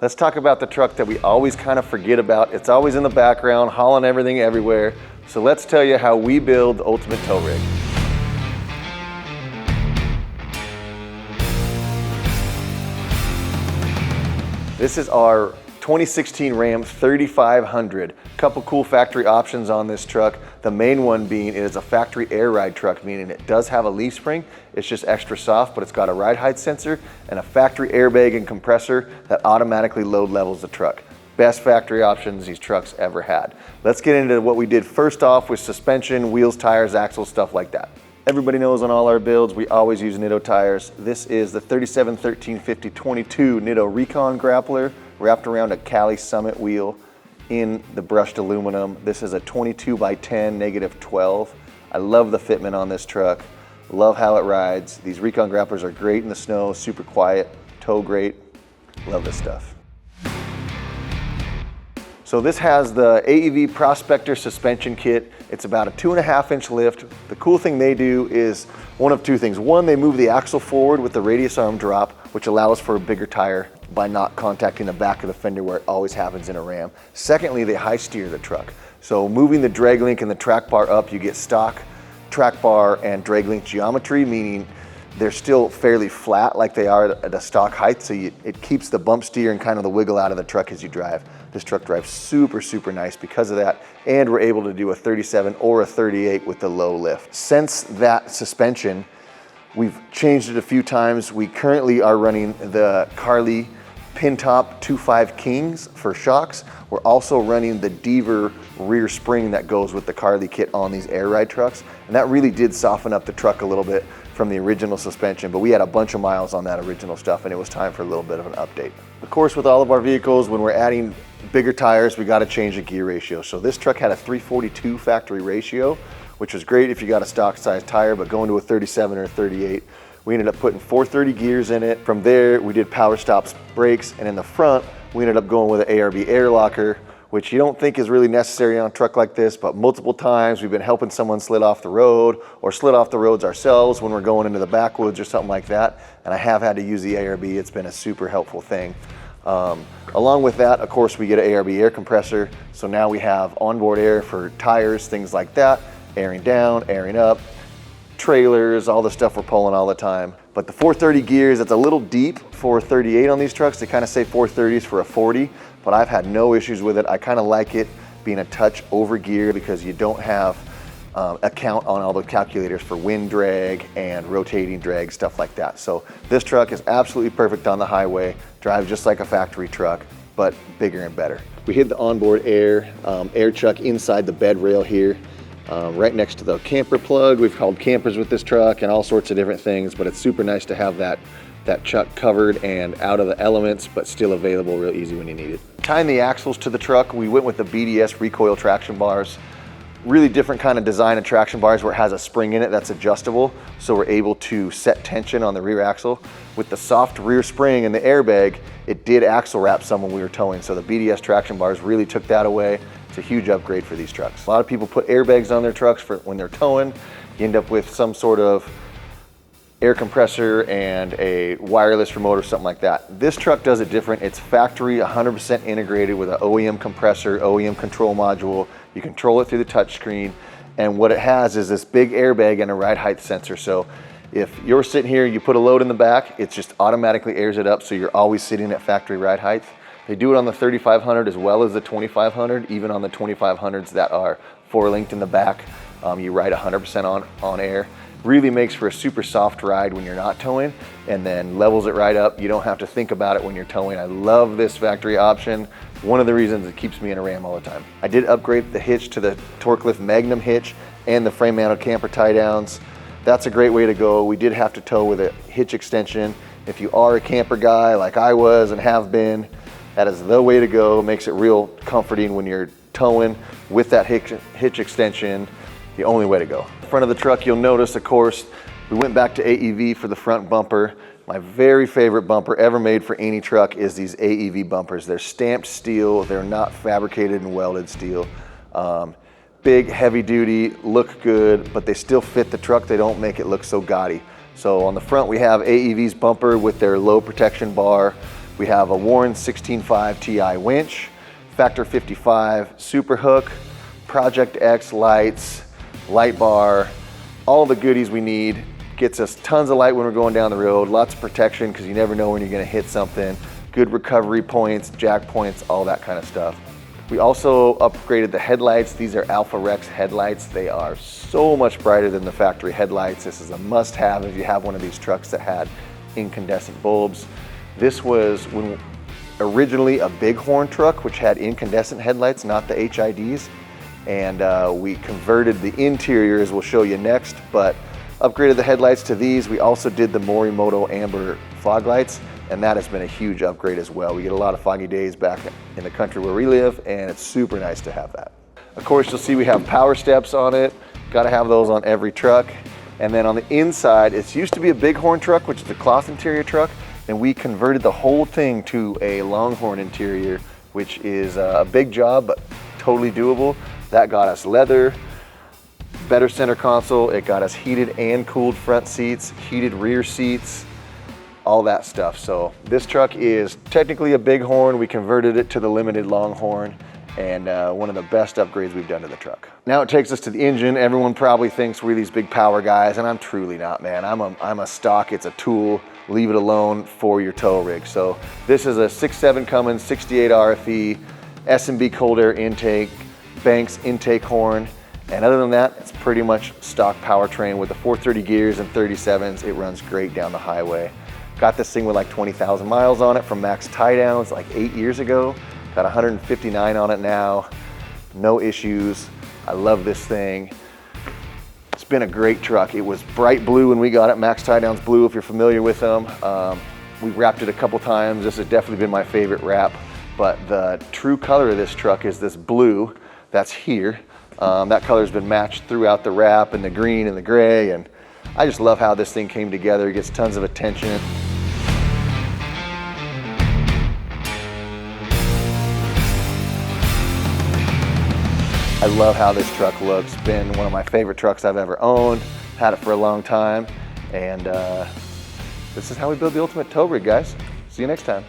let's talk about the truck that we always kind of forget about. It's always in the background, hauling everything everywhere. So let's tell you how we build the ultimate tow rig. This is our 2016 Ram 3500. Couple cool factory options on this truck. The main one being it is a factory air ride truck, meaning it does have a leaf spring. It's just extra soft, but it's got a ride height sensor and a factory airbag and compressor that automatically load levels the truck. Best factory options these trucks ever had. Let's get into what we did first off with suspension, wheels, tires, axles, stuff like that. Everybody knows on all our builds, we always use Nitto tires. This is the 37-13-50-22 Nitto Recon Grappler wrapped around a Cali Summit wheel in the brushed aluminum. This is a 22x10 -12. I love the fitment on this truck. Love how it rides. These Recon grapplers are great in the snow, super quiet, tow great. Love this stuff. So this has the AEV Prospector suspension kit. It's about a 2.5-inch lift. The cool thing they do is one of two things. One, they move the axle forward with the radius arm drop, which allows for a bigger tire by not contacting the back of the fender where it always happens in a Ram. Secondly, they high steer the truck. So moving the drag link and the track bar up, you get stock track bar and drag link geometry, meaning they're still fairly flat like they are at a stock height, so it keeps the bump steer and kind of the wiggle out of the truck as you drive. This truck drives super, super nice because of that, and we're able to do a 37 or a 38 with the low lift. Since that suspension, we've changed it a few times. We currently are running the Carli Pin Top 2.5 Kings for shocks. We're also running the Deaver rear spring that goes with the Carli kit on these air ride trucks, and that really did soften up the truck a little bit from the original suspension, but we had a bunch of miles on that original stuff and it was time for a little bit of an update. Of course, with all of our vehicles, when we're adding bigger tires, we got to change the gear ratio. So this truck had a 342 factory ratio, which was great if you got a stock size tire, but going to a 37 or a 38, we ended up putting 430 gears in it. From there, we did power stops brakes, and in the front, we ended up going with an ARB air locker, which you don't think is really necessary on a truck like this, but multiple times we've been helping someone slid off the road or slid off the roads ourselves when we're going into the backwoods or something like that. And I have had to use the ARB. It's been a super helpful thing. Along with that, of course, we get an ARB air compressor. So now we have onboard air for tires, things like that, airing down, airing up, trailers, all the stuff we're pulling all the time. But the 430 gears, it's a little deep for a 38 on these trucks. They kind of say 430s for a 40, but I've had no issues with it. I kind of like it being a touch over gear because you don't have a count on all the calculators for wind drag and rotating drag, stuff like that. So this truck is absolutely perfect on the highway, drives just like a factory truck, but bigger and better. We hid the onboard air chuck inside the bed rail here. Right next to the camper plug. We've hauled campers with this truck and all sorts of different things, but it's super nice to have that chuck covered and out of the elements, but still available real easy when you need it. Tying the axles to the truck, we went with the BDS recoil traction bars. Really different kind of design of traction bars where it has a spring in it that's adjustable, so we're able to set tension on the rear axle. With the soft rear spring and the airbag, it did axle wrap some when we were towing, so the BDS traction bars really took that away. It's a huge upgrade for these trucks. A lot of people put airbags on their trucks for when they're towing. You end up with some sort of air compressor and a wireless remote or something like that. This truck does it different. It's factory 100% integrated with an OEM compressor, OEM control module. You control it through the touchscreen, and what it has is this big airbag and a ride height sensor. So if you're sitting here, you put a load in the back, it just automatically airs it up, so you're always sitting at factory ride height. They do it on the 3500 as well as the 2500, even on the 2500s that are 4-linked in the back. You ride 100% on air. Really makes for a super soft ride when you're not towing, and then levels it right up. You don't have to think about it when you're towing. I love this factory option. One of the reasons it keeps me in a Ram all the time. I did upgrade the hitch to the Torque Lift Magnum hitch and the frame mounted camper tie downs. That's a great way to go. We did have to tow with a hitch extension. If you are a camper guy like I was and have been, that is the way to go. Makes it real comforting when you're towing with that hitch extension. The only way to go. Front of the truck, you'll notice, of course, we went back to AEV for the front bumper. My very favorite bumper ever made for any truck is these AEV bumpers. They're stamped steel. They're not fabricated and welded steel. Big, heavy duty, look good, but they still fit the truck. They don't make it look so gaudy. So on the front, we have AEV's bumper with their low protection bar We have a Warren 16.5 TI winch, Factor 55 super hook, Project X lights, light bar, all the goodies we need. Gets us tons of light when we're going down the road, lots of protection because you never know when you're gonna hit something, good recovery points, jack points, all that kind of stuff. We also upgraded the headlights. These are Alpha Rex headlights. They are so much brighter than the factory headlights. This is a must-have if you have one of these trucks that had incandescent bulbs. This was originally a Bighorn truck, which had incandescent headlights, not the HIDs. And we converted the interior, as we'll show you next, but upgraded the headlights to these. We also did the Morimoto amber fog lights, and that has been a huge upgrade as well. We get a lot of foggy days back in the country where we live, and it's super nice to have that. Of course, you'll see we have power steps on it. Got to have those on every truck. And then on the inside, it used to be a Bighorn truck, which is a cloth interior truck, and we converted the whole thing to a Longhorn interior, which is a big job, but totally doable. That got us leather, better center console. It got us heated and cooled front seats, heated rear seats, all that stuff. So this truck is technically a Bighorn. We converted it to the limited Longhorn, and one of the best upgrades we've done to the truck. Now it takes us to the engine. Everyone probably thinks we're these big power guys, and I'm truly not, man. I'm a stock, it's a tool, leave it alone for your tow rig. So this is a 6.7 Cummins 68 RFE, S&B cold air intake, Banks intake horn. And other than that, it's pretty much stock powertrain with the 430 gears and 37s. It runs great down the highway. Got this thing with like 20,000 miles on it from max tie downs like 8 years ago. Got 159 on it now. No issues. I love this thing. It's been a great truck. It was bright blue when we got it. Max tie downs blue, if you're familiar with them. We wrapped it a couple times. This has definitely been my favorite wrap. But the true color of this truck is this blue that's here. That color has been matched throughout the wrap, and the green and the gray, and I just love how this thing came together. It gets tons of attention. I love how this truck looks. Been one of my favorite trucks I've ever owned. Had it for a long time, and this is how we build the ultimate tow rig, guys. See you next time.